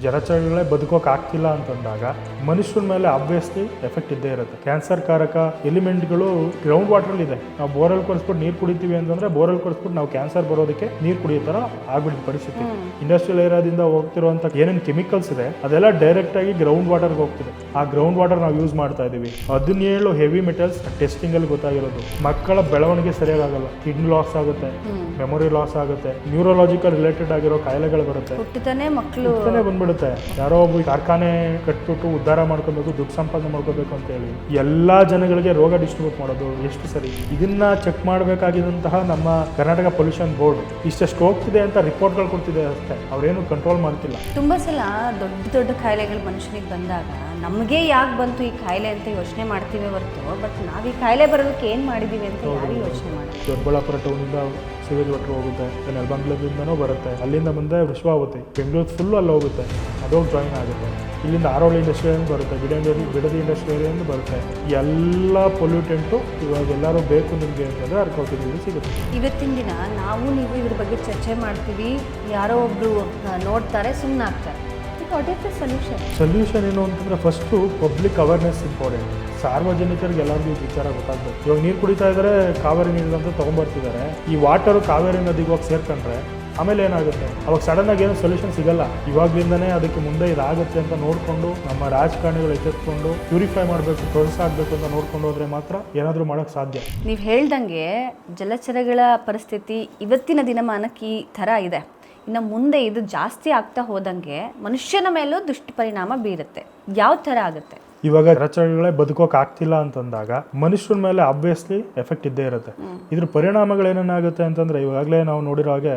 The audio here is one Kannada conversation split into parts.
ಜಲಚರಗಳೇ ಬದುಕೋಕೆ ಆಗ್ತಿಲ್ಲ ಅಂತಂದಾಗ ಮನುಷ್ಯರ ಮೇಲೆ ಆಬ್ವಿಯಸ್ಲಿ ಎಫೆಕ್ಟ್ ಇದ್ದೇ ಇರುತ್ತೆ. ಕ್ಯಾನ್ಸರ್ ಕಾರಕ ಎಲಿಮೆಂಟ್ಗಳು ಗ್ರೌಂಡ್ ವಾಟರ್ ಇದೆ. ನಾವು ಬೋರಲ್ಲಿ ಕೊಡಿಸ್ಬಿಟ್ಟು ನೀರು ಕುಡಿತೀವಿ ಅಂತಂದ್ರೆ ಬೋರಲ್ಲಿ ಕೊಡಿಸ್ಬಿಟ್ಟು ನಾವು ಕ್ಯಾನ್ಸರ್ ಬರೋದಕ್ಕೆ ನೀರು ಕುಡಿಯೋ ತರ ಆಗ್ಬಿಟ್ಟಿದ ಪರಿಸ್ಥಿತಿ. ಇಂಡಸ್ಟ್ರಿಯಲ್ ಏರಿಯಾದಿಂದ ಹೋಗ್ತಿರುವಂತ ಏನೇನು ಕೆಮಿಕಲ್ಸ್ ಇದೆ ಅದೆಲ್ಲ ಡೈರೆಕ್ಟ್ ಆಗಿ ಗ್ರೌಂಡ್ ವಾಟರ್ಗೆ ಹೋಗ್ತಿದೆ. ಆ ಗ್ರೌಂಡ್ ವಾಟರ್ ನಾವು ಯೂಸ್ ಮಾಡ್ತಾ ಇದೀವಿ. 17 ಹೆವಿ ಮೆಟಲ್ಸ್ ಟೆಸ್ಟಿಂಗ್ ಅಲ್ಲಿ ಗೊತ್ತಾಗಿರೋದು. ಮಕ್ಕಳ ಬೆಳವಣಿಗೆ ಸರಿಯಾಗಲ್ಲ, ಕಿಡ್ನಿ ಲಾಸ್ ಆಗುತ್ತೆ, ಮೆಮೊರಿ ಲಾಸ್ ಆಗುತ್ತೆ, ನ್ಯೂರೋಲಾಜಿಕಲ್ ರಿಲೇಟೆಡ್ ಆಗಿರೋ ಕಾಯಿಲೆಗಳು ಬರುತ್ತೆ. ಮಕ್ಕಳು ಬಂದ್ಬಿಡುತ್ತೆ. ಯಾರೋ ಒಬ್ಬ ಕಾರ್ಖಾನೆ ಕಟ್ಬಿಟ್ಟು ಉದ್ಧಾರ ಮಾಡ್ಕೋಬೇಕು, ದುಡ್ಡು ಸಂಪಾದನೆ ಮಾಡ್ಕೋಬೇಕು ಅಂತ ಹೇಳಿ ಎಲ್ಲಾ ಜನಗಳಿಗೆ ರೋಗ ಡಿಸ್ಟ್ರಿಬ್ಯೂಟ್ ಮಾಡೋದು ಎಷ್ಟು ಸರಿ? ಇದನ್ನ ಚೆಕ್ ಮಾಡಬೇಕಾಗಿದ್ದಂತಹ ನಮ್ಮ ಕರ್ನಾಟಕ ಪೊಲ್ಯೂಷನ್ ಬೋರ್ಡ್ ಇಷ್ಟೆಷ್ಟು ಹೋಗ್ತಿದೆ ಅಂತ ರಿಪೋರ್ಟ್ಗಳು ಕೊಡ್ತಿದೆ ಅಷ್ಟೇ, ಅವ್ರೇನು ಕಂಟ್ರೋಲ್ ಮಾಡ್ತಿಲ್ಲ. ತುಂಬಾ ಸಲ ದೊಡ್ಡ ದೊಡ್ಡ ಕಾಯಿಲೆಗಳು ಮನುಷ್ಯನಿಗೆ ಬಂದಾಗ ನಮಗೆ ಯಾಕೆ ಬಂತು ಈ ಕಾಯಿಲೆ ಅಂತ ಯೋಚನೆ ಮಾಡ್ತೀವಿ ಹೊರತು, ಬಟ್ ನಾವು ಈ ಕಾಯಿಲೆ ಬರೋದಕ್ಕೆ ಏನು ಮಾಡಿದೀವಿ ಅಂತ ಯಾರು ಯೋಚನೆ ಮಾಡಿ. ದೊಡ್ಡಬಳ್ಳಾಪುರ ಟೌನಿಂದ ಸಿವೇಜ್ ವಾಟರ್ ಹೋಗುತ್ತೆ, ನೆಲಬಂಗ್ಲದಿಂದನೂ ಬರುತ್ತೆ, ಅಲ್ಲಿಂದ ಮುಂದೆ ವಿಶ್ವಾವತಿ, ಬೆಂಗಳೂರು ಫುಲ್ಲು ಅಲ್ಲಿ ಹೋಗುತ್ತೆ, ಅದೋಗಿ ಜಾಯಿನ್ ಆಗುತ್ತೆ. ಇಲ್ಲಿಂದ ಆರೋಳಿ ಇಂಡಸ್ಟ್ರಿಯಿಂದ ಬರುತ್ತೆ, ಬಿಡದಿ ಇಂಡಸ್ಟ್ರಿಯಿಂದ ಬರುತ್ತೆ. ಎಲ್ಲ ಪೊಲ್ಯೂಟೆಂಟು ಇವಾಗ ಎಲ್ಲರೂ ಬೇಕು ನಿಮಗೆ ಅಂತಂದರೆ ಅರ್ಕೋತಿದ್ದೀವಿ ಸಿಗುತ್ತೆ. ಇವತ್ತಿನ ದಿನ ನೀವು ಇದ್ರ ಬಗ್ಗೆ ಚರ್ಚೆ ಮಾಡ್ತೀವಿ, ಯಾರೋ ಒಬ್ರು ನೋಡ್ತಾರೆ, ಸುಮ್ಮನೆ ಆಗ್ತಾರೆ. ವಾಟ್ ಇಸ್ ದ ಸೊಲ್ಯೂಷನ್ ಏನು ಅಂತಂದರೆ ಫಸ್ಟು ಪಬ್ಲಿಕ್ ಅವೇರ್ನೆಸ್ ಇಂಪಾರ್ಟೆಂಟ್. ಸಾರ್ವಜನಿಕರಿಗೆ ಎಲ್ಲರಿಗೂ ಈ ವಿಚಾರ ಗೊತ್ತಾಗಬೇಕು. ಇವಾಗ ನೀರು ಕುಡಿತಾ ಇದ್ದಾರೆ, ಕಾವೇರಿ ನೀರು ಅಂತ ತೊಗೊಂಬರ್ತಿದ್ದಾರೆ. ಈ ವಾಟರು ಕಾವೇರಿ ನದಿಗೆ ಹೋಗಿ ಸೇರ್ಕೊಂಡ್ರೆ ಆಮೇಲೆ ಏನಾಗುತ್ತೆ? ಅವಾಗ ಸಡನ್ನಾಗಿ ಏನೋ ಸೊಲ್ಯೂಷನ್ ಸಿಗಲ್ಲ. ಇವಾಗಲಿಂದನೇ ಅದಕ್ಕೆ ಮುಂದೆ ಇದಾಗುತ್ತೆ ಅಂತ ನೋಡಿಕೊಂಡು ನಮ್ಮ ರಾಜಕಾರಣಿಗಳು ಎಚ್ಚೆತ್ಕೊಂಡು ಪ್ಯೂರಿಫೈ ಮಾಡಬೇಕು, ಪ್ರೊಸೆಸ್ ಆಗಬೇಕು ಅಂತ ನೋಡ್ಕೊಂಡು ಹೋದರೆ ಮಾತ್ರ ಏನಾದರೂ ಮಾಡೋಕ್ಕೆ ಸಾಧ್ಯ. ನೀವು ಹೇಳ್ದಂಗೆ ಜಲಚರಗಳ ಪರಿಸ್ಥಿತಿ ಇವತ್ತಿನ ದಿನಮಾನಕ್ಕೆ ಈ ಥರ ಇದೆ. ಇನ್ನು ಮುಂದೆ ಇದು ಜಾಸ್ತಿ ಆಗ್ತಾ ಹೋದಂಗೆ ಮನುಷ್ಯನ ಮೇಲೂ ದುಷ್ಪರಿಣಾಮ ಬೀರುತ್ತೆ. ಯಾವ ಥರ ಆಗುತ್ತೆ? ಇವಾಗ ಜಲಚರಗಳೇ ಬದುಕೋಕೆ ಆಗ್ತಿಲ್ಲ ಅಂತಂದಾಗ ಮನುಷ್ಯರ ಮೇಲೆ ಆಬ್ವಿಯಸ್ಲಿ ಎಫೆಕ್ಟ್ ಇದ್ದೇ ಇರುತ್ತೆ. ಇದ್ರ ಪರಿಣಾಮಗಳೇನೇನಾಗುತ್ತೆ ಅಂತಂದರೆ, ಇವಾಗಲೇ ನಾವು ನೋಡಿರೋ ಹಾಗೆ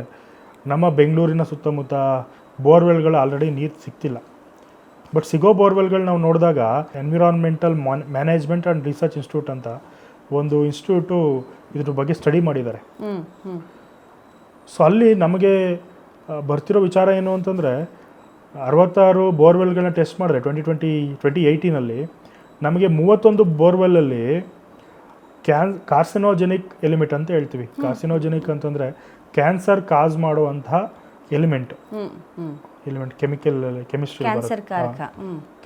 ನಮ್ಮ ಬೆಂಗಳೂರಿನ ಸುತ್ತಮುತ್ತ ಬೋರ್ವೆಲ್ಗಳು ಆಲ್ರೆಡಿ ನೀರು ಸಿಗ್ತಿಲ್ಲ. ಬಟ್ ಸಿಗೋ ಬೋರ್ವೆಲ್ಗಳು ನಾವು ನೋಡಿದಾಗ environmental management and research institute ಅಂತ ಒಂದು ಇನ್ಸ್ಟಿಟ್ಯೂಟು ಇದ್ರ ಬಗ್ಗೆ ಸ್ಟಡಿ ಮಾಡಿದ್ದಾರೆ. ಸೊ ಅಲ್ಲಿ ನಮಗೆ ಬರ್ತಿರೋ ವಿಚಾರ ಏನು ಅಂತಂದರೆ, 66 ಬೋರ್ವೆಲ್ಗಳನ್ನ ಟೆಸ್ಟ್ ಮಾಡಿದ್ರೆ 2018 ನಮಗೆ 31 ಬೋರ್ವೆಲ್ಲಲ್ಲಿ ಕಾರ್ಸಿನೋಜೆನಿಕ್ ಎಲಿಮೆಂಟ್ ಅಂತ ಹೇಳ್ತೀವಿ. ಕಾರ್ಸಿನೋಜೆನಿಕ್ ಅಂತಂದರೆ ಕ್ಯಾನ್ಸರ್ ಕಾಸ್ ಮಾಡುವಂತಹ ಎಲಿಮೆಂಟ್ ಕೆಮಿಸ್ಟ್ರಿ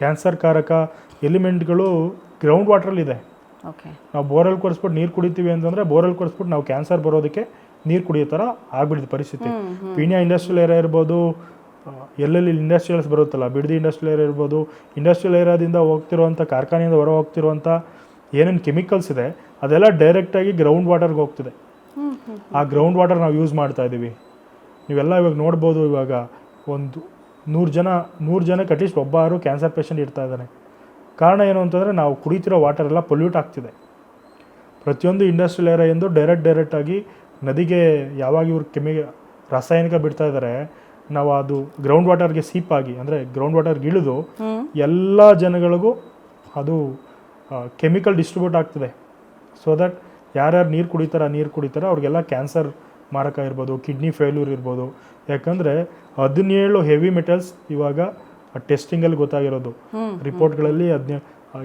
ಕ್ಯಾನ್ಸರ್ ಕಾರಕ ಎಲಿಮೆಂಟ್ಗಳು ಗ್ರೌಂಡ್ ವಾಟ್ರಲ್ಲಿದೆ. ನಾವು ಬೋರಲ್ಲಿ ಕೊಡಿಸ್ಬಿಟ್ಟು ನೀರು ಕುಡಿತೀವಿ ಅಂತಂದರೆ ಬೋರಲ್ಲಿ ಕೊಡಿಸ್ಬಿಟ್ಟು ನಾವು ಕ್ಯಾನ್ಸರ್ ಬರೋದಕ್ಕೆ ನೀರು ಕುಡಿಯೋ ಥರ ಆಗ್ಬಿಟ್ಟಿದೆ ಪರಿಸ್ಥಿತಿ. ಪೀಣ್ಯ ಇಂಡಸ್ಟ್ರಿಯಲ್ ಏರಿಯಾ ಇರ್ಬೋದು, ಎಲ್ಲೆಲ್ಲಿ ಇಂಡಸ್ಟ್ರಿಯಲ್ಸ್ ಬರುತ್ತಲ್ಲ, ಬಿಡದಿ ಇಂಡಸ್ಟ್ರಿಯಲ್ ಏರಿಯಾ ಇರ್ಬೋದು, ಇಂಡಸ್ಟ್ರಿಯಲ್ ಏರಿಯಾದಿಂದ ಹೋಗ್ತಿರುವಂಥ ಕಾರ್ಖಾನೆಯಿಂದ ಹೊರ ಹೋಗ್ತಿರುವಂಥ ಏನೇನು ಕೆಮಿಕಲ್ಸ್ ಇದೆ ಅದೆಲ್ಲ ಡೈರೆಕ್ಟಾಗಿ ಗ್ರೌಂಡ್ ವಾಟರ್ಗೆ ಹೋಗ್ತಿದೆ. ಆ ಗ್ರೌಂಡ್ ವಾಟರ್ ನಾವು ಯೂಸ್ ಮಾಡ್ತಾ ಇದ್ದೀವಿ. ನೀವೆಲ್ಲ ಇವಾಗ ನೋಡ್ಬೋದು, ಇವಾಗ ಒಂದು 100 ಜನಕ್ಕೆ ಅಟ್ಲೀಸ್ಟ್ ಒಬ್ಬರು ಕ್ಯಾನ್ಸರ್ ಪೇಷಂಟ್ ಇರ್ತಾ ಇದ್ದಾನೆ. ಕಾರಣ ಏನು ಅಂತಂದರೆ ನಾವು ಕುಡಿತಿರೋ ವಾಟರ್ ಎಲ್ಲ ಪೊಲ್ಯೂಟ್ ಆಗ್ತಿದೆ. ಪ್ರತಿಯೊಂದು ಇಂಡಸ್ಟ್ರಿಯಲ್ ಏರಿಯಾಯಿಂದ ಡೈರೆಕ್ಟಾಗಿ ನದಿಗೆ ಯಾವಾಗ ಇವ್ರು ರಾಸಾಯನಿಕ ಬಿಡ್ತಾ ಇದ್ದಾರೆ, ನಾವು ಅದು ಗ್ರೌಂಡ್ ವಾಟರ್ಗೆ ಸೀಪಾಗಿ ಅಂದರೆ ಗ್ರೌಂಡ್ ವಾಟರ್ಗೆ ಇಳಿದು ಎಲ್ಲ ಜನಗಳಿಗೂ ಅದು ಕೆಮಿಕಲ್ ಡಿಸ್ಟ್ರಿಬ್ಯೂಟ್ ಆಗ್ತದೆ. ಸೊ ದಟ್ ಯಾರ್ಯಾರು ನೀರು ಕುಡಿತಾರೆ ಅವ್ರಿಗೆಲ್ಲ ಕ್ಯಾನ್ಸರ್ ಮಾರಕ ಇರ್ಬೋದು, ಕಿಡ್ನಿ ಫೇಲ್ಯೂರ್ ಇರ್ಬೋದು. ಯಾಕಂದರೆ 17 ಹೆವಿ ಮೆಟಲ್ಸ್ ಇವಾಗ ಟೆಸ್ಟಿಂಗಲ್ಲಿ ಗೊತ್ತಾಗಿರೋದು. ರಿಪೋರ್ಟ್ಗಳಲ್ಲಿ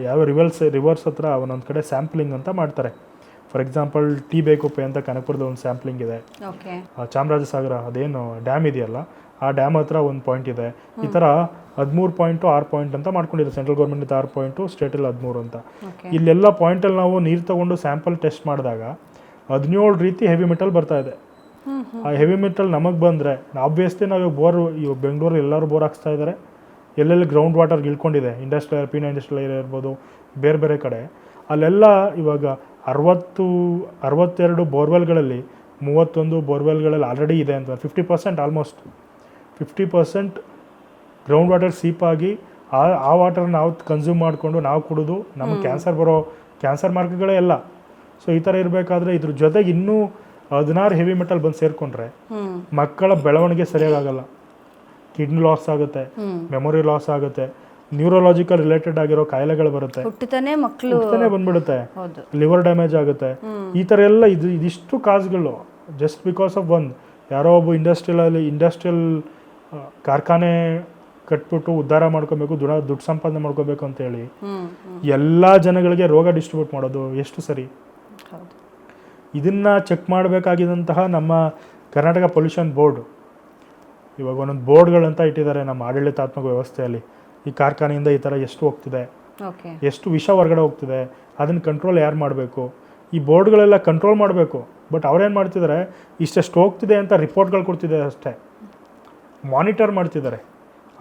ಯಾವ ರಿವರ್ಸ್ ಹತ್ರ ಒಂದೊಂದು ಕಡೆ ಸ್ಯಾಂಪ್ಲಿಂಗ್ ಅಂತ ಮಾಡ್ತಾರೆ. ಫಾರ್ ಎಕ್ಸಾಂಪಲ್ ಟಿ-ಬೇಕುಪ್ಪೆ ಅಂತ ಕನಕಪುರದ ಒಂದು ಸ್ಯಾಂಪ್ಲಿಂಗ್ ಇದೆ. ಚಾಮರಾಜಸಾಗರ ಅದೇನು ಡ್ಯಾಮ್ ಇದೆಯಲ್ಲ, ಆ ಡ್ಯಾಮ್ ಹತ್ರ ಒಂದು ಪಾಯಿಂಟ್ ಇದೆ. ಈ ಥರ 13 ಪಾಯಿಂಟು 6 ಪಾಯಿಂಟ್ ಅಂತ ಮಾಡ್ಕೊಂಡಿದ್ದಾರೆ. ಸೆಂಟ್ರಲ್ ಗೌರ್ಮೆಂಟ್ 6 ಪಾಯಿಂಟು, ಸ್ಟೇಟಲ್ಲಿ 13 ಅಂತ. ಇಲ್ಲೆಲ್ಲ ಪಾಯಿಂಟಲ್ಲಿ ನಾವು ನೀರು ತೊಗೊಂಡು ಸ್ಯಾಂಪಲ್ ಟೆಸ್ಟ್ ಮಾಡಿದಾಗ 17 ರೀತಿ ಹೆವಿ ಮೆಟಲ್ ಬರ್ತಾ ಇದೆ. ಆ ಹೆವಿ ಮೆಟಲ್ ನಮಗೆ ಬಂದರೆ ಆಬ್ವಿಯಸ್ಲಿ ನಾವು ಇವಾಗ ಬೆಂಗಳೂರು ಎಲ್ಲರೂ ಬೋರ್ ಹಾಕ್ಸ್ತಾ ಇದ್ದಾರೆ. ಎಲ್ಲೆಲ್ಲಿ ಗ್ರೌಂಡ್ ವಾಟರ್ಗೆ ಇಳ್ಕೊಂಡಿದೆ, ಪೀಣ್ಯ ಇಂಡಸ್ಟ್ರಿಯಲ್ ಏರಿಯಾ ಇರ್ಬೋದು, ಬೇರೆ ಕಡೆ ಅಲ್ಲೆಲ್ಲ ಇವಾಗ 62 ಬೋರ್ವೆಲ್ಗಳಲ್ಲಿ 31 ಬೋರ್ವೆಲ್ಗಳಲ್ಲಿ ಆಲ್ರೆಡಿ ಇದೆ ಅಂತ 50% ಆಲ್ಮೋಸ್ಟ್ 50% ಗ್ರೌಂಡ್ ವಾಟರ್ ಸೀಪಾಗಿ ಆ ವಾಟರ್ ನಾವು ಕನ್ಸ್ಯೂಮ್ ಮಾಡಿಕೊಂಡು ನಾವು ಕುಡಿದು ನಮಗೆ ಕ್ಯಾನ್ಸರ್ ಮಾರ್ಗಗಳೇ ಎಲ್ಲ. ಸೊ ಈ ಥರ ಇರಬೇಕಾದ್ರೆ ಇದ್ರ ಜೊತೆಗೆ ಇನ್ನೂ 16 ಹೆವಿ ಮೆಟಲ್ ಬಂದು ಸೇರಿಕೊಂಡ್ರೆ ಮಕ್ಕಳ ಬೆಳವಣಿಗೆ ಸರಿಯಾಗಲ್ಲ, ಕಿಡ್ನಿ ಲಾಸ್ ಆಗುತ್ತೆ, ಮೆಮೊರಿ ಲಾಸ್ ಆಗುತ್ತೆ, ನ್ಯೂರೋಲಾಜಿಕಲ್ ರಿಲೇಟೆಡ್ ಆಗಿರೋ ಕಾಯಿಲೆಗಳು ಬರುತ್ತೆ, ಬಂದ್ಬಿಡುತ್ತೆ, ಲಿವರ್ ಡ್ಯಾಮೇಜ್ ಆಗುತ್ತೆ. ಈ ಥರ ಎಲ್ಲ ಇದಿಷ್ಟು ಕಾಸ್ಗಳು ಜಸ್ಟ್ ಬಿಕಾಸ್ ಆಫ್ ಯಾರೋ ಒಬ್ಬ ಇಂಡಸ್ಟ್ರಿಯಲ್ ಕಾರ್ಖಾನೆ ಕಟ್ಬಿಟ್ಟು ಉದ್ಧಾರ ಮಾಡ್ಕೋಬೇಕು, ದುಡ್ಡು ಸಂಪಾದನೆ ಮಾಡ್ಕೋಬೇಕು ಅಂತ ಹೇಳಿ ಎಲ್ಲ ಜನಗಳಿಗೆ ರೋಗ ಡಿಸ್ಟ್ರಿಬ್ಯೂಟ್ ಮಾಡೋದು ಎಷ್ಟು ಸರಿ? ಇದನ್ನ ಚೆಕ್ ಮಾಡಬೇಕಾಗಿದ್ದಂತಹ ನಮ್ಮ ಕರ್ನಾಟಕ ಪೊಲ್ಯೂಷನ್ ಬೋರ್ಡ್ ಇವಾಗ ಒಂದೊಂದು ಬೋರ್ಡ್ಗಳಂತ ಇಟ್ಟಿದ್ದಾರೆ ನಮ್ಮ ಆಡಳಿತಾತ್ಮಕ ವ್ಯವಸ್ಥೆಯಲ್ಲಿ, ಈ ಕಾರ್ಖಾನೆಯಿಂದ ಈ ಥರ ಎಷ್ಟು ಹೋಗ್ತಿದೆ, ಎಷ್ಟು ವಿಷ ಹೊರಗಡೆ ಹೋಗ್ತಿದೆ, ಅದನ್ನು ಕಂಟ್ರೋಲ್ ಯಾರು ಮಾಡಬೇಕು, ಈ ಬೋರ್ಡ್ಗಳೆಲ್ಲ ಕಂಟ್ರೋಲ್ ಮಾಡಬೇಕು. ಬಟ್ ಅವ್ರೇನು ಮಾಡ್ತಿದ್ದಾರೆ, ಇಷ್ಟೆಷ್ಟು ಹೋಗ್ತಿದೆ ಅಂತ ರಿಪೋರ್ಟ್ಗಳು ಕೊಡ್ತಿದ್ದಾರೆ ಅಷ್ಟೇ, ಮಾನಿಟರ್ ಮಾಡ್ತಿದ್ದಾರೆ,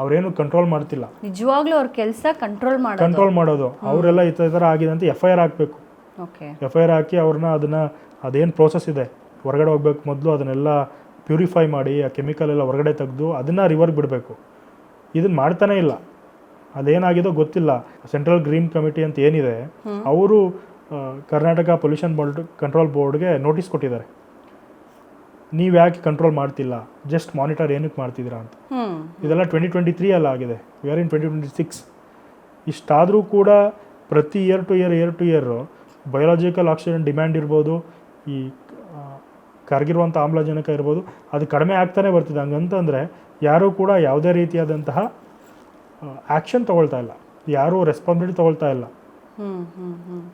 ಅವರೇನು ಕಂಟ್ರೋಲ್ ಮಾಡ್ತಿಲ್ಲ. ನಿಜವಾಗ್ಲೂ ಅವ್ರ ಕೆಲಸ ಕಂಟ್ರೋಲ್ ಮಾಡೋದು. ಅವರೆಲ್ಲ ಈ ಥರ ಆಗಿದೆ ಅಂತ FIR ಹಾಕಬೇಕು. FIR ಹಾಕಿ ಅವ್ರನ್ನ ಅದೇನು ಪ್ರೋಸೆಸ್ ಇದೆ ಹೊರಗಡೆ ಹೋಗ್ಬೇಕು, ಮೊದಲು ಅದನ್ನೆಲ್ಲ ಪ್ಯೂರಿಫೈ ಮಾಡಿ ಆ ಕೆಮಿಕಲ್ ಎಲ್ಲ ಹೊರಗಡೆ ತೆಗೆದು ಅದನ್ನು ರಿವರ್ಗೆ ಬಿಡಬೇಕು. ಇದನ್ನು ಮಾಡ್ತಾನೇ ಇಲ್ಲ. ಅದೇನಾಗಿದೋ ಗೊತ್ತಿಲ್ಲ. ಸೆಂಟ್ರಲ್ ಗ್ರೀನ್ ಕಮಿಟಿ ಅಂತ ಏನಿದೆ, ಅವರು ಕರ್ನಾಟಕ ಪೊಲ್ಯೂಷನ್ ಕಂಟ್ರೋಲ್ ಬೋರ್ಡ್ಗೆ ನೋಟಿಸ್ ಕೊಟ್ಟಿದ್ದಾರೆ, ನೀವು ಯಾಕೆ ಕಂಟ್ರೋಲ್ ಮಾಡ್ತಿಲ್ಲ, ಜಸ್ಟ್ ಮಾನಿಟರ್ ಏನಕ್ಕೆ ಮಾಡ್ತಿದ್ದೀರಾ ಅಂತ. ಇದೆಲ್ಲ 2023 ಅಲ್ಲ ಆಗಿದೆ, ವಿ ಆರ್ ಇನ್ 2026. ಇಷ್ಟಾದರೂ ಕೂಡ ಪ್ರತಿ year to year biological oxygen demand ಇರ್ಬೋದು, ಈ ಕರಗಿರುವಂಥ ಆಮ್ಲಜನಕ ಇರ್ಬೋದು, ಅದು ಕಡಿಮೆ ಆಗ್ತಾನೆ ಬರ್ತಿದೆ. ಹಂಗಂತಂದರೆ ಯಾರೂ ಕೂಡ ಯಾವುದೇ ರೀತಿಯಾದಂತಹ ಆ್ಯಕ್ಷನ್ ತೊಗೊಳ್ತಾ ಇಲ್ಲ, ಯಾರೂ ರೆಸ್ಪಾನ್ಸಿಬಿಲಿಟಿ ತೊಗೊಳ್ತಾ ಇಲ್ಲ.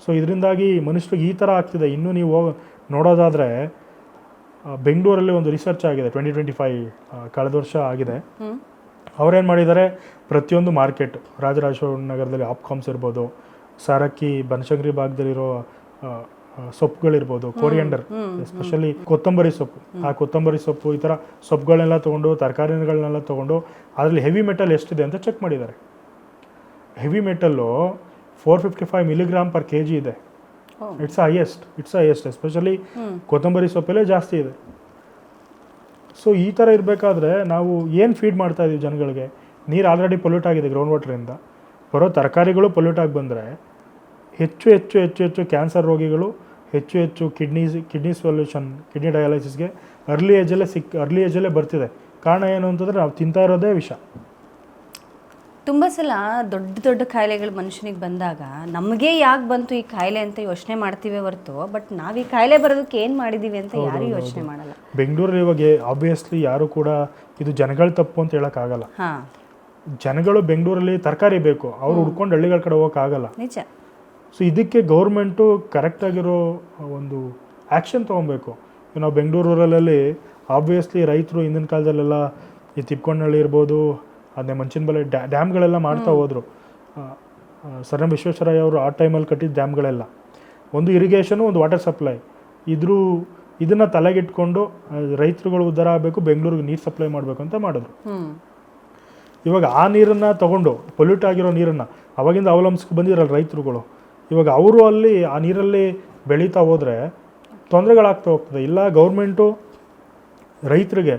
ಸೊ ಇದರಿಂದಾಗಿ ಮನುಷ್ಯರಿಗೆ ಈ ಥರ ಆಗ್ತಿದೆ. ಇನ್ನೂ ನೀವು ನೋಡೋದಾದರೆ ಬೆಂಗಳೂರಲ್ಲಿ ಒಂದು ರಿಸರ್ಚ್ ಆಗಿದೆ, 2025 ಕಳೆದ ವರ್ಷ ಆಗಿದೆ. ಅವ್ರೇನು ಮಾಡಿದ್ದಾರೆ, ಪ್ರತಿಯೊಂದು ಮಾರ್ಕೆಟ್, ರಾಜರಾಜೇಶ್ವರ ನಗರದಲ್ಲಿ ಆಪ್ಕಾಮ್ಸ್ ಇರ್ಬೋದು, ಸಾರಕ್ಕಿ ಬನಶಂಕರಿ ಭಾಗದಲ್ಲಿರೋ ಸೊಪ್ಪುಗಳಿರ್ಬೋದು, ಕೊರಿಯಂಡರ್, ಎಸ್ಪೆಷಲಿ ಕೊತ್ತಂಬರಿ ಸೊಪ್ಪು, ಆ ಕೊತ್ತಂಬರಿ ಸೊಪ್ಪು, ಈ ಥರ ಸೊಪ್ಪುಗಳನ್ನೆಲ್ಲ ತೊಗೊಂಡು, ತರಕಾರಿಗಳನ್ನೆಲ್ಲ ತೊಗೊಂಡು ಅದರಲ್ಲಿ ಹೆವಿ ಮೆಟಲ್ ಎಷ್ಟಿದೆ ಅಂತ ಚೆಕ್ ಮಾಡಿದ್ದಾರೆ. ಹೆವಿ ಮೆಟಲ್ಲು 455 mg/kg ಇದೆ. ಇಟ್ಸ್ ಹೈಯೆಸ್ಟ್, ಎಸ್ಪೆಷಲಿ ಕೊತ್ತಂಬರಿ ಸೊಪ್ಪಲ್ಲೇ ಜಾಸ್ತಿ ಇದೆ. ಸೊ ಈ ಥರ ಇರಬೇಕಾದ್ರೆ ನಾವು ಏನು ಫೀಡ್ ಮಾಡ್ತಾ ಇದ್ದೀವಿ ಜನಗಳಿಗೆ? ನೀರು ಆಲ್ರೆಡಿ ಪೊಲ್ಯೂಟ್ ಆಗಿದೆ ಗ್ರೌಂಡ್ ವಾಟರಿಂದ, ಬರೋ ತರಕಾರಿಗಳು ಪೊಲ್ಯೂಟ್ ಆಗಿ ಬಂದರೆ ಹೆಚ್ಚು ಕ್ಯಾನ್ಸರ್ ರೋಗಿಗಳು, ಹೆಚ್ಚು ಕಿಡ್ನಿ ಸೊಲ್ಯೂಷನ್, ಕಿಡ್ನಿ ಡಯಾಲಿಸಿಸ್ಗೆ ಅರ್ಲಿ ಏಜಲ್ಲೇ ಬರ್ತಿದೆ. ಕಾರಣ ಏನು ಅಂತಂದರೆ ನಾವು ತಿಂತಾ ಇರೋದೇ ವಿಷ. ತುಂಬ ಸಲ ದೊಡ್ಡ ಕಾಯಿಲೆಗಳು ಮನುಷ್ಯನಿಗೆ ಬಂದಾಗ ನಮಗೆ ಯಾಕೆ ಬಂತು ಈ ಕಾಯಿಲೆ ಅಂತ ಯೋಚನೆ ಮಾಡ್ತೀವಿ ಹೊರತು, ಬಟ್ ನಾವು ಈ ಕಾಯಿಲೆ ಬರೋದಕ್ಕೆ ಏನು ಮಾಡಿದ್ದೀವಿ ಅಂತ ಯಾರು ಯೋಚನೆ ಮಾಡಲ್ಲ. ಬೆಂಗಳೂರಲ್ಲಿ ಇವಾಗ ಆಬ್ವಿಯಸ್ಲಿ ಯಾರು ಕೂಡ ಇದು ಜನಗಳ ತಪ್ಪು ಅಂತ ಹೇಳೋಕ್ಕಾಗಲ್ಲ. ಜನಗಳು ಬೆಂಗಳೂರಲ್ಲಿ ತರಕಾರಿ ಬೇಕು, ಅವ್ರು ಹುಡ್ಕೊಂಡು ಹಳ್ಳಿಗಳ ಕಡೆ ಹೋಗೋಕ್ಕಾಗಲ್ಲ. ನಿಜ. ಸೊ ಇದಕ್ಕೆ ಗೌರ್ಮೆಂಟು ಕರೆಕ್ಟಾಗಿರೋ ಒಂದು ಆ್ಯಕ್ಷನ್ ತೊಗೊಬೇಕು. ನಾವು ಬೆಂಗಳೂರಲ್ಲಿ ಆಬ್ವಿಯಸ್ಲಿ ರೈತರು ಹಿಂದಿನ ಕಾಲದಲ್ಲೆಲ್ಲ ಈ ತಿಪ್ಕೊಂಡಹಳ್ಳಿ ಇರ್ಬೋದು, ಅದನ್ನೇ ಮಂಚಿನಬೆಲೆ ಡ್ಯಾಮ್ಗಳೆಲ್ಲ ಮಾಡ್ತಾ ಹೋದರು. ಸರ್ ಎಂ ವಿಶ್ವೇಶ್ವರಯ್ಯ ಅವರು ಆ ಟೈಮಲ್ಲಿ ಕಟ್ಟಿದ ಡ್ಯಾಮ್ಗಳೆಲ್ಲ ಒಂದು ಇರಿಗೇಷನು, ಒಂದು ವಾಟರ್ ಸಪ್ಲೈ, ಇದನ್ನು ತಲೆಗಿಟ್ಕೊಂಡು ರೈತರುಗಳು ಉದ್ಧಾರ ಆಗಬೇಕು, ಬೆಂಗಳೂರಿಗೆ ನೀರು ಸಪ್ಲೈ ಮಾಡಬೇಕು ಅಂತ ಮಾಡಿದ್ರು. ಇವಾಗ ಆ ನೀರನ್ನು ತೊಗೊಂಡು, ಪೊಲ್ಯೂಟ್ ಆಗಿರೋ ನೀರನ್ನು ಅವಾಗಿಂದ ಅವಲಂಬಿಸ್ಕೊಂಡು ಬಂದಿರಲ್ಲ ರೈತರುಗಳು, ಇವಾಗ ಅವರು ಅಲ್ಲಿ ಆ ನೀರಲ್ಲಿ ಬೆಳೀತಾ ಹೋದರೆ ತೊಂದರೆಗಳಾಗ್ತಾ ಹೋಗ್ತದೆ. ಇಲ್ಲ ಗೌರ್ಮೆಂಟು ರೈತರಿಗೆ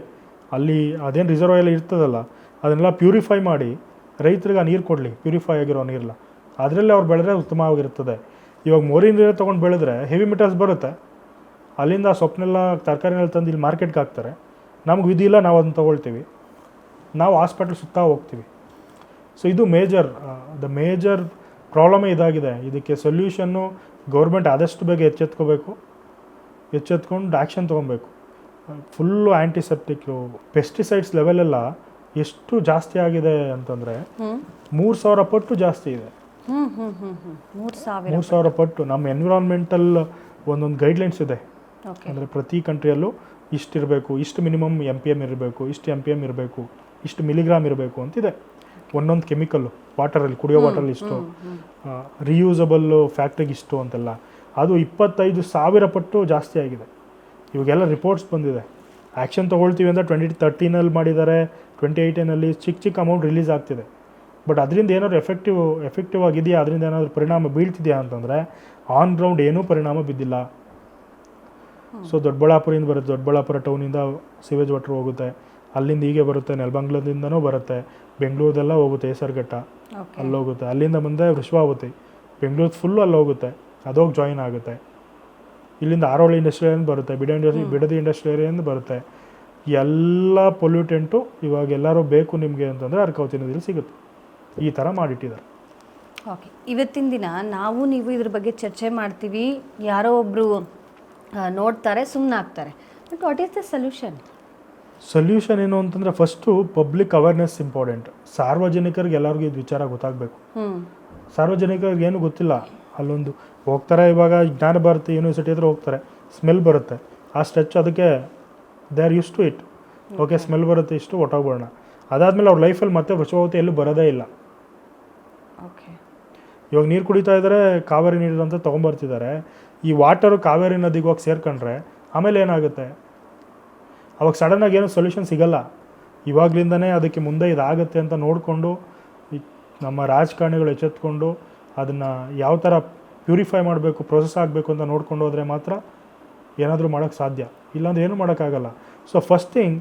ಅಲ್ಲಿ ಅದೇನು ರಿಸರ್ವಾಯರ್ ಇರ್ತದಲ್ಲ ಅದನ್ನೆಲ್ಲ ಪ್ಯೂರಿಫೈ ಮಾಡಿ ರೈತರಿಗೆ ಆ ನೀರು ಕೊಡಲಿ, ಪ್ಯೂರಿಫೈ ಆಗಿರೋ ನೀರಲ್ಲ, ಅದರಲ್ಲಿ ಅವ್ರು ಬೆಳೆದ್ರೆ ಉತ್ತಮವಾಗಿರ್ತದೆ. ಇವಾಗ ಮೋರಿನ ನೀರು ತೊಗೊಂಡು ಬೆಳೆದ್ರೆ ಹೆವಿ ಮೆಟಲ್ಸ್ ಬರುತ್ತೆ, ಅಲ್ಲಿಂದ ಸೊಪ್ಪನ್ನೆಲ್ಲ ತರಕಾರಿನೆಲ್ಲ ತಂದು ಇಲ್ಲಿ ಮಾರ್ಕೆಟ್ಗೆ ಹಾಕ್ತಾರೆ. ನಮ್ಗೆ ವಿಧಿ ಇಲ್ಲ, ನಾವು ಅದನ್ನು ತೊಗೊಳ್ತೀವಿ, ನಾವು ಹಾಸ್ಪಿಟ್ಲ್ ಸುತ್ತಾ ಹೋಗ್ತೀವಿ. ಸೊ ಇದು ದ ಮೇಜರ್ ಪ್ರಾಬ್ಲಮೇ ಇದಾಗಿದೆ. ಇದಕ್ಕೆ ಸೊಲ್ಯೂಷನ್ನು ಗೌರ್ಮೆಂಟ್ ಆದಷ್ಟು ಬೇಗ ಎಚ್ಚೆತ್ಕೊಂಡು ಆ್ಯಕ್ಷನ್ ತೊಗೊಬೇಕು. ಫುಲ್ಲು ಆ್ಯಂಟಿಸೆಪ್ಟಿಕ್ಕು, ಪೆಸ್ಟಿಸೈಡ್ಸ್ ಲೆವೆಲೆಲ್ಲ ಎಷ್ಟು ಜಾಸ್ತಿ ಆಗಿದೆ ಅಂತಂದರೆ 3000 ಪಟ್ಟು ಜಾಸ್ತಿ ಇದೆ. 3000 ಪಟ್ಟು. ನಮ್ಮ ಎನ್ವಿರಾನ್ಮೆಂಟಲ್ ಒಂದೊಂದು ಗೈಡ್ಲೈನ್ಸ್ ಇದೆ, ಅಂದರೆ ಪ್ರತಿ ಕಂಟ್ರಿಯಲ್ಲೂ ಇಷ್ಟಿರಬೇಕು, ಇಷ್ಟು ಮಿನಿಮಮ್ MPM ಇರಬೇಕು, ಇಷ್ಟು MPM ಇರಬೇಕು, ಇಷ್ಟು ಮಿಲಿಗ್ರಾಮ್ ಇರಬೇಕು ಅಂತಿದೆ. ಒಂದೊಂದು ಕೆಮಿಕಲ್ಲು ವಾಟರಲ್ಲಿ, ಕುಡಿಯೋ ವಾಟರಲ್ಲಿ ಇಷ್ಟು, ರಿಯೂಸಬಲ್ಲು ಫ್ಯಾಕ್ಟ್ರಿಗೆ ಇಷ್ಟು ಅಂತೆಲ್ಲ, ಅದು 25,000 ಪಟ್ಟು ಜಾಸ್ತಿ ಆಗಿದೆ. ಇವಾಗೆಲ್ಲ ರಿಪೋರ್ಟ್ಸ್ ಬಂದಿದೆ. ಆ್ಯಕ್ಷನ್ ತೊಗೊಳ್ತೀವಿ ಅಂತ 2013 ಮಾಡಿದ್ದಾರೆ, 2018 ಚಿಕ್ಕ ಅಮೌಂಟ್ ರಿಲೀಸ್ ಆಗ್ತಿದೆ. ಬಟ್ ಅದರಿಂದ ಏನಾದ್ರು ಎಫೆಕ್ಟಿವ್ ಆಗಿದೆಯಾ, ಅದರಿಂದ ಏನಾದರೂ ಪರಿಣಾಮ ಬೀಳ್ತಿದೆಯಾ ಅಂತಂದರೆ ಆನ್ ಗ್ರೌಂಡ್ ಏನೂ ಪರಿಣಾಮ ಬಿದ್ದಿಲ್ಲ. ಸೊ ದೊಡ್ಡಬಳ್ಳಾಪುರದಿಂದ ಬರುತ್ತೆ, ದೊಡ್ಡಬಳ್ಳಾಪುರ ಟೌನಿಂದ ಸಿವೇಜ್ ವಾಟರ್ ಹೋಗುತ್ತೆ, ಅಲ್ಲಿಂದ ಹೀಗೆ ಬರುತ್ತೆ, ನೆಲಮಂಗಲದಿಂದನೂ ಬರುತ್ತೆ, ಬೆಂಗಳೂರದೆಲ್ಲ ಹೋಗುತ್ತೆ, ಹೆಸರುಘಟ್ಟ ಅಲ್ಲೋಗುತ್ತೆ, ಅಲ್ಲಿಂದ ಮುಂದೆ ವೃಷಭಾವತಿ, ಬೆಂಗಳೂರು ಫುಲ್ಲು ಅಲ್ಲಿ ಹೋಗುತ್ತೆ, ಅದೋಗಿ ಜಾಯಿನ್ ಆಗುತ್ತೆ. ಇಲ್ಲಿಂದ ಆರೋಳಿ ಇಂಡಸ್ಟ್ರಿಯಲ್ ಬರುತ್ತೆ, ಬಿಡದಿ ಇಂಡಸ್ಟ್ರಿಯಲ್ ಏರಿಯಿಂದ ಬರುತ್ತೆ. ಎಲ್ಲ ಪೊಲ್ಯೂಟೆಂಟು ಇವಾಗ ಎಲ್ಲರೂ ಬೇಕು ನಿಮಗೆ ಅಂತಂದರೆ ಅರ್ಕಾವತಿ ನದಿಯಲ್ಲಿ ಸಿಗುತ್ತೆ. ಈ ಥರ ಮಾಡಿಟ್ಟಿದ್ದಾರೆ. ಓಕೆ, ಇವತ್ತಿನ ದಿನ ನೀವು ಇದ್ರ ಬಗ್ಗೆ ಚರ್ಚೆ ಮಾಡ್ತೀವಿ, ಯಾರೋ ಒಬ್ಬರು ನೋಡ್ತಾರೆ, ಸುಮ್ಮನೆ ಆಗ್ತಾರೆ. But what is the solution ಏನು ಅಂತಂದರೆ, ಫಸ್ಟು ಪಬ್ಲಿಕ್ ಅವೇರ್ನೆಸ್ ಇಂಪಾರ್ಟೆಂಟ್. ಸಾರ್ವಜನಿಕರಿಗೆ ಎಲ್ಲರಿಗೂ ಇದು ವಿಚಾರ ಗೊತ್ತಾಗಬೇಕು. ಸಾರ್ವಜನಿಕರಿಗೆ ಏನು ಗೊತ್ತಿಲ್ಲ. ಅಲ್ಲೊಂದು ಹೋಗ್ತಾರೆ, ಇವಾಗ ಜ್ಞಾನ ಭಾರತಿ ಯೂನಿವರ್ಸಿಟಿ ಹತ್ರ ಹೋಗ್ತಾರೆ, ಸ್ಮೆಲ್ ಬರುತ್ತೆ, ಆ ಸ್ಟ್ರೆಚ್, ಅದಕ್ಕೆ they are use to it. Okay smell ಬರುತ್ತೆ ಇಷ್ಟು ಹೊಟ್ಟೋಗ್ಬೋಣ. ಅದಾದಮೇಲೆ ಅವ್ರ ಲೈಫಲ್ಲಿ ಮತ್ತೆ ವರ್ಷವಾಗುತ್ತೆ ಎಲ್ಲೂ ಬರೋದೇ ಇಲ್ಲ. ಓಕೆ, ಇವಾಗ ನೀರು ಕುಡಿತಾ ಇದ್ದಾರೆ, ಕಾವೇರಿ ನೀರು ಅಂತ ತೊಗೊಂಬರ್ತಿದ್ದಾರೆ. ಈ ವಾಟರು ಕಾವೇರಿ ನದಿಗೆ ಹೋಗಿ ಸೇರ್ಕೊಂಡ್ರೆ ಆಮೇಲೆ ಏನಾಗುತ್ತೆ? ಅವಾಗ ಸಡನ್ನಾಗಿ ಏನೂ ಸೊಲ್ಯೂಷನ್ ಸಿಗಲ್ಲ. ಇವಾಗಲಿಂದನೇ ಅದಕ್ಕೆ ಮುಂದೆ ಇದಾಗುತ್ತೆ ಅಂತ ನೋಡಿಕೊಂಡು ನಮ್ಮ ರಾಜಕಾರಣಿಗಳು ಎಚ್ಚೆತ್ಕೊಂಡು ಅದನ್ನು ಯಾವ ಥರ ಪ್ಯೂರಿಫೈ ಮಾಡಬೇಕು, ಪ್ರೊಸೆಸ್ ಆಗಬೇಕು ಅಂತ ನೋಡ್ಕೊಂಡು ಹೋದರೆ ಮಾತ್ರ ಏನಾದರೂ ಮಾಡೋಕ್ಕೆ ಸಾಧ್ಯ. ಇಲ್ಲಾಂದ್ರೆ ಏನೂ ಮಾಡೋಕ್ಕಾಗಲ್ಲ. ಸೊ ಫಸ್ಟ್ ಥಿಂಗ್,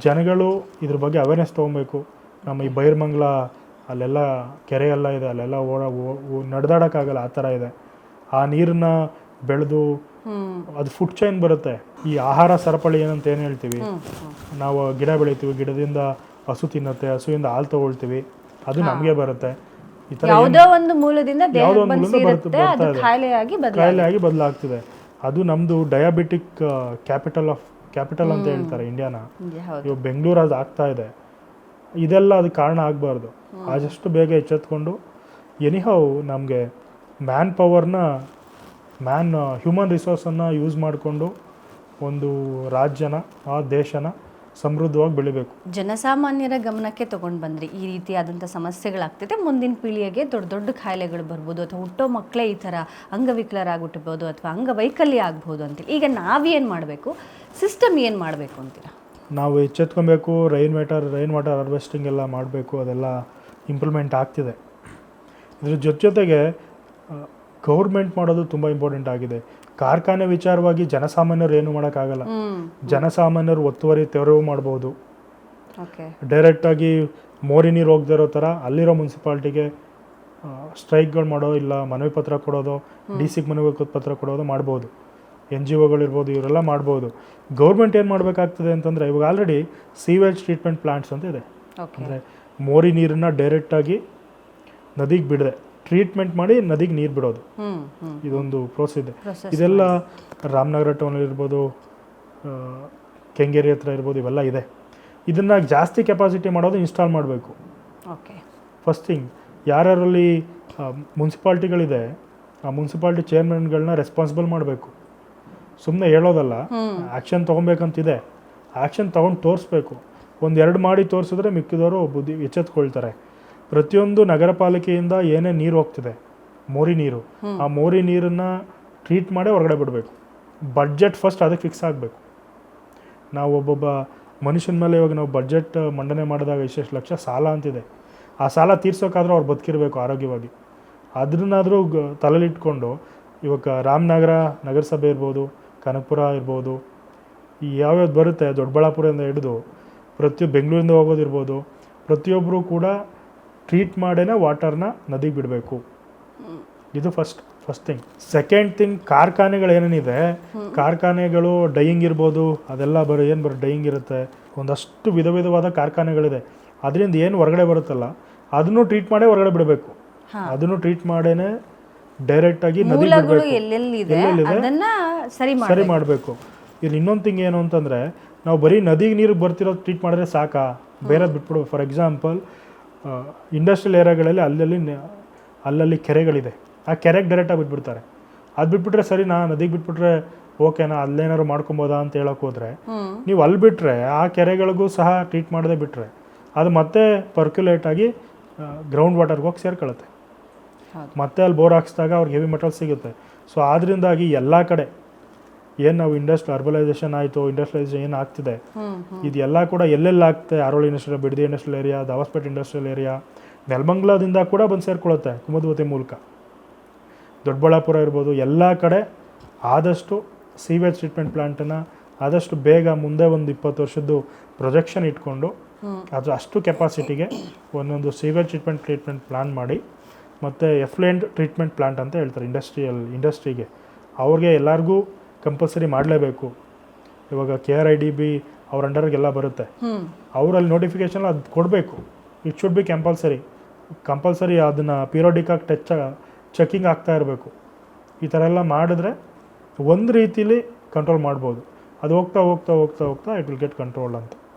ಜನಗಳು ಇದ್ರ ಬಗ್ಗೆ ಅವೇರ್ನೆಸ್ ತೊಗೊಬೇಕು. ನಮ್ಮ ಈ ಬೈರ್ಮಂಗ್ಲ ಅಲ್ಲೆಲ್ಲ ಕೆರೆ ಎಲ್ಲ ಇದೆ, ಅಲ್ಲೆಲ್ಲ ನಡೆದಾಡೋಕ್ಕಾಗಲ್ಲ, ಆ ಥರ ಇದೆ. ಆ ನೀರನ್ನ ಬೆಳೆದು ಅದು ಫುಡ್ ಚೈನ್ ಬರುತ್ತೆ. ಈ ಆಹಾರ ಸರಪಳಿ ಏನಂತ ಏನು ಹೇಳ್ತೀವಿ ನಾವು, ಗಿಡ ಬೆಳಿತೀವಿ, ಗಿಡದಿಂದ ಹಸು ತಿನ್ನುತ್ತೆ, ಹಸುವಿಂದ ಹಾಲು ತೊಗೊಳ್ತೀವಿ, ಅದು ನಮಗೆ ಬರುತ್ತೆ. ಈ ಥರ ಯಾವುದೋ ಒಂದು ಮೂಲದಿಂದ ಕಾಯಿಲೆಯಾಗಿ ಬದಲಾಗ್ತಿದೆ. ಅದು ನಮ್ಮದು ಡಯಾಬಿಟಿಕ್ ಕ್ಯಾಪಿಟಲ್ ಅಂತ ಹೇಳ್ತಾರೆ ಇಂಡಿಯಾನ. ಇವಾಗ ಬೆಂಗಳೂರು ಅದು ಆಗ್ತಾ ಇದೆ. ಇದೆಲ್ಲ ಅದಕ್ಕೆ ಕಾರಣ ಆಗಬಾರ್ದು. ಆದಷ್ಟು ಬೇಗ ಎಚ್ಚೆತ್ಕೊಂಡು ಎನಿಹೌ ನಮಗೆ ಹ್ಯೂಮನ್ ರಿಸೋರ್ಸನ್ನು ಯೂಸ್ ಮಾಡಿಕೊಂಡು ಒಂದು ರಾಜ್ಯನ, ಆ ದೇಶನ ಸಮೃದ್ಧವಾಗಿ ಬೆಳಿಬೇಕು. ಜನಸಾಮಾನ್ಯರ ಗಮನಕ್ಕೆ ತೊಗೊಂಡು ಬಂದ್ರಿ ಈ ರೀತಿಯಾದಂಥ ಸಮಸ್ಯೆಗಳಾಗ್ತಿದೆ. ಮುಂದಿನ ಪೀಳಿಗೆಗೆ ದೊಡ್ಡ ದೊಡ್ಡ ಕಾಯಿಲೆಗಳು ಬರ್ಬೋದು, ಅಥವಾ ಹುಟ್ಟೋ ಮಕ್ಕಳೇ ಈ ಥರ ಅಂಗವಿಕಲರಾಗ್ಬಿಟ್ಟಿರ್ಬೋದು, ಅಥವಾ ಅಂಗವೈಕಲ್ಯ ಆಗ್ಬೋದು ಅಂತೇಳಿ. ಈಗ ನಾವೇನು ಮಾಡಬೇಕು, ಸಿಸ್ಟಮ್ ಏನು ಮಾಡಬೇಕು ಅಂತೀರಾ? ನಾವು ಎಚ್ಚೆತ್ಕೊಬೇಕು. ರೈನ್ ವಾಟರ್ ಹಾರ್ವೆಸ್ಟಿಂಗ್ ಎಲ್ಲ ಮಾಡಬೇಕು. ಅದೆಲ್ಲ ಇಂಪ್ಲಿಮೆಂಟ್ ಆಗ್ತಿದೆ. ಇದ್ರ ಜೊತೆಗೆ ಗೌರ್ಮೆಂಟ್ ಮಾಡೋದು ತುಂಬ ಇಂಪಾರ್ಟೆಂಟ್ ಆಗಿದೆ. ಕಾರ್ಖಾನೆ ವಿಚಾರವಾಗಿ ಜನಸಾಮಾನ್ಯರು ಏನು ಮಾಡೋಕ್ಕಾಗಲ್ಲ. ಜನಸಾಮಾನ್ಯರು ಒತ್ತುವರಿ ತೆರವು ಮಾಡ್ಬೋದು. ಡೈರೆಕ್ಟಾಗಿ ಮೋರಿ ನೀರು ಹೋಗದೇ ಇರೋ ಥರ ಅಲ್ಲಿರೋ ಮುನ್ಸಿಪಾಲ್ಟಿಗೆ ಸ್ಟ್ರೈಕ್ಗಳು ಮಾಡೋ, ಇಲ್ಲ ಮನವಿ ಪತ್ರ ಕೊಡೋದು, DC ಮನವಿ ಪತ್ರ ಕೊಡೋದು ಮಾಡ್ಬೋದು. NGOಗಳಿರ್ಬೋದು, ಇವರೆಲ್ಲ ಮಾಡ್ಬೋದು. ಗೌರ್ಮೆಂಟ್ ಏನು ಮಾಡಬೇಕಾಗ್ತದೆ ಅಂತಂದರೆ, ಇವಾಗ ಆಲ್ರೆಡಿ ಸೀವೇಜ್ ಟ್ರೀಟ್ಮೆಂಟ್ ಪ್ಲಾಂಟ್ಸ್ ಅಂತ ಇದೆ. ಅಂದರೆ ಮೋರಿ ನೀರನ್ನು ಡೈರೆಕ್ಟಾಗಿ ನದಿಗೆ ಬಿಡದೆ ಟ್ರೀಟ್ಮೆಂಟ್ ಮಾಡಿ ನದಿಗೆ ನೀರು ಬಿಡೋದು, ಇದೊಂದು ಪ್ರೋಸೆಸ್ ಇದೆ. ಇದೆಲ್ಲ ರಾಮನಗರ ಟೌನಲ್ಲಿ ಇರ್ಬೋದು, ಕೆಂಗೇರಿ ಹತ್ರ ಇರ್ಬೋದು, ಇವೆಲ್ಲ ಇದೆ. ಇದನ್ನು ಜಾಸ್ತಿ ಕೆಪಾಸಿಟಿ ಮಾಡೋದು ಇನ್ಸ್ಟಾಲ್ ಮಾಡಬೇಕು. ಫಸ್ಟ್ ಥಿಂಗ್, ಯಾರ್ಯಾರಲ್ಲಿ ಮುನ್ಸಿಪಾಲ್ಟಿಗಳಿದೆ ಆ ಮುನ್ಸಿಪಾಲ್ಟಿ ಚೇರ್ಮನ್ಗಳನ್ನ ರೆಸ್ಪಾನ್ಸಿಬಲ್ ಮಾಡಬೇಕು. ಸುಮ್ಮನೆ ಹೇಳೋದಲ್ಲ, ಆ್ಯಕ್ಷನ್ ತೊಗೊಬೇಕಂತಿದೆ, ಆ್ಯಕ್ಷನ್ ತೊಗೊಂಡು ತೋರಿಸ್ಬೇಕು. 1-2 ಮಾಡಿ ತೋರಿಸಿದ್ರೆ ಮಿಕ್ಕಿದವರು ಬುದ್ಧಿ ಎಚ್ಚೆತ್ಕೊಳ್ತಾರೆ. ಪ್ರತಿಯೊಂದು ನಗರ ಪಾಲಿಕೆಯಿಂದ ಏನೇ ನೀರು ಹೋಗ್ತಿದೆ, ಮೋರಿ ನೀರು, ಆ ಮೋರಿ ನೀರನ್ನು ಟ್ರೀಟ್ ಮಾಡಿ ಹೊರಗಡೆ ಬಿಡಬೇಕು. ಬಡ್ಜೆಟ್ ಫಸ್ಟ್ ಅದಕ್ಕೆ ಫಿಕ್ಸ್ ಆಗಬೇಕು. ನಾವು ಒಬ್ಬೊಬ್ಬ ಮನುಷ್ಯನ ಮೇಲೆ ಇವಾಗ ನಾವು ಬಡ್ಜೆಟ್ ಮಂಡನೆ ಮಾಡಿದಾಗ ಇಷ್ಟೆಷ್ಟು ಲಕ್ಷ ಸಾಲ ಅಂತಿದೆ. ಆ ಸಾಲ ತೀರ್ಸೋಕ್ಕಾದ್ರೂ ಅವ್ರು ಬದುಕಿರಬೇಕು ಆರೋಗ್ಯವಾಗಿ. ಅದನ್ನಾದರೂ ತಲೆಲಿಟ್ಕೊಂಡು ಇವಾಗ ರಾಮನಗರ ನಗರಸಭೆ ಇರ್ಬೋದು, ಕನಕಪುರ ಇರ್ಬೋದು, ಈ ಯಾವ್ಯಾವ್ದು ಬರುತ್ತೆ, ದೊಡ್ಡಬಳ್ಳಾಪುರದಿಂದ ಹಿಡಿದು ಬೆಂಗಳೂರಿಂದ ಹೋಗೋದಿರ್ಬೋದು, ಪ್ರತಿಯೊಬ್ಬರು ಕೂಡ ಟ್ರೀಟ್ ಮಾಡೇ ವಾಟರ್ನ ನದಿಗೆ ಬಿಡಬೇಕು. ಇದು ಫಸ್ಟ್ ಥಿಂಗ್. ಸೆಕೆಂಡ್ ಥಿಂಗ್, ಕಾರ್ಖಾನೆಗಳೇನೇನಿದೆ, ಕಾರ್ಖಾನೆಗಳು ಡೈಯಿಂಗ್ ಇರ್ಬೋದು, ಅದೆಲ್ಲ ಡೈಯಿಂಗ್ ಇರುತ್ತೆ. ಒಂದಷ್ಟು ವಿಧವಾದ ಕಾರ್ಖಾನೆಗಳಿದೆ. ಅದರಿಂದ ಏನು ಹೊರಗಡೆ ಬರುತ್ತಲ್ಲ, ಅದನ್ನು ಟ್ರೀಟ್ ಮಾಡೇ ಹೊರಗಡೆ ಬಿಡಬೇಕು. ಅದನ್ನು ಟ್ರೀಟ್ ಮಾಡೇನೆ ಡೈರೆಕ್ಟಾಗಿ ನದಿಗೆ ಬಿಡಬೇಕು, ಸರಿ ಮಾಡಬೇಕು. ಇಲ್ಲಿ ಇನ್ನೊಂದು ಥಿಂಗ್ ಏನು ಅಂತಂದರೆ, ನಾವು ಬರೀ ನದಿಗೆ ನೀರು ಬರ್ತಿರೋದು ಟ್ರೀಟ್ ಮಾಡಿದ್ರೆ ಸಾಕಾ, ಬೇರೆದು ಬಿಟ್ಬಿಡು. ಫಾರ್ ಎಕ್ಸಾಂಪಲ್, ಇಂಡಸ್ಟ್ರಿಯಲ್ ಏರಿಯಾಗಳಲ್ಲಿ ಅಲ್ಲಲ್ಲಿ ಕೆರೆಗಳಿದೆ, ಆ ಕೆರೆಗೆ ಡೈರೆಕ್ಟಾಗಿ ಬಿಟ್ಬಿಡ್ತಾರೆ. ಅದು ಬಿಟ್ಬಿಟ್ರೆ ಸರಿನಾ, ನದಿಗೆ ಬಿಟ್ಬಿಟ್ರೆ ಓಕೆನಾ, ಅಲ್ಲೇನಾದ್ರು ಮಾಡ್ಕೊಬೋದಾ ಅಂತ ಹೇಳೋಕೆ ಹೋದರೆ, ನೀವು ಅಲ್ಲಿ ಬಿಟ್ಟರೆ ಆ ಕೆರೆಗಳಿಗೂ ಸಹ ಟ್ರೀಟ್ ಮಾಡದೆ ಬಿಟ್ಟರೆ ಅದು ಮತ್ತೆ ಪರ್ಕ್ಯುಲೇಟ್ ಆಗಿ ಗ್ರೌಂಡ್ ವಾಟರ್ಗೆ ಹೋಗಿ ಸೇರ್ಕೊಳ್ಳುತ್ತೆ. ಮತ್ತೆ ಅಲ್ಲಿ ಬೋರ್ ಹಾಕ್ಸಿದಾಗ ಅವ್ರಿಗೆ ಹೆವಿ ಮೆಟಲ್ ಸಿಗುತ್ತೆ. ಸೊ ಆದ್ರಿಂದಾಗಿ ಎಲ್ಲ ಕಡೆ ಏನು ನಾವು ಅರ್ಬಲೈಸೇಷನ್ ಆಯಿತು, ಇಂಡಸ್ಟ್ರಿಯಲೈಸೇಷನ್ ಏನು ಆಗ್ತಿದೆ, ಇದೆಲ್ಲ ಕೂಡ ಎಲ್ಲೆಲ್ಲ ಆಗ್ತದೆ, ಅರೋಳಿ industrial, Bidadi industrial area, Dabaspete industrial area, ನೆಲಮಂಗಲದಿಂದ ಕೂಡ ಬಂದು ಸೇರ್ಕೊಳ್ಳುತ್ತೆ ಕುಮದ್ವತಿ ಮೂಲಕ. ದೊಡ್ಡಬಳ್ಳಾಪುರ ಇರ್ಬೋದು, ಎಲ್ಲ ಕಡೆ ಆದಷ್ಟು ಸೀವೇಜ್ ಟ್ರೀಟ್ಮೆಂಟ್ ಪ್ಲಾಂಟನ್ನು ಆದಷ್ಟು ಬೇಗ ಮುಂದೆ ಒಂದು 20 ವರ್ಷದ್ದು ಪ್ರೊಜೆಕ್ಷನ್ ಇಟ್ಕೊಂಡು ಅದು ಅಷ್ಟು ಕೆಪಾಸಿಟಿಗೆ ಒಂದೊಂದು ಸೀವೇಜ್ ಟ್ರೀಟ್ಮೆಂಟ್ ಪ್ಲಾನ್ ಮಾಡಿ, ಮತ್ತು ಎಫ್ಲುಯೆಂಟ್ ಟ್ರೀಟ್ಮೆಂಟ್ ಪ್ಲಾಂಟ್ ಅಂತ ಹೇಳ್ತಾರೆ ಇಂಡಸ್ಟ್ರಿಗೆ, ಅವ್ರಿಗೆ ಎಲ್ಲರಿಗೂ ಕಂಪಲ್ಸರಿ ಮಾಡಲೇಬೇಕು. ಇವಾಗ KRIDB ಅವ್ರ ಅಂಡರ್ಗೆಲ್ಲ ಬರುತ್ತೆ, ಅವರಲ್ಲಿ ನೋಟಿಫಿಕೇಶನ್ ಅದು ಕೊಡಬೇಕು. ಇಟ್ ಶುಡ್ ಬಿ ಕಂಪಲ್ಸರಿ ಅದನ್ನು ಪೀರಿಯಾಡಿಕಾಗಿ ಚೆಕಿಂಗ್ ಆಗ್ತಾ ಇರಬೇಕು. ಈ ಥರ ಎಲ್ಲ ಮಾಡಿದ್ರೆ ಒಂದು ರೀತಿಲಿ ಕಂಟ್ರೋಲ್ ಮಾಡ್ಬೋದು. ಅದು ಹೋಗ್ತಾ ಇಟ್ ವಿಲ್ ಗೆಟ್ ಕಂಟ್ರೋಲ್ ಅಂತ.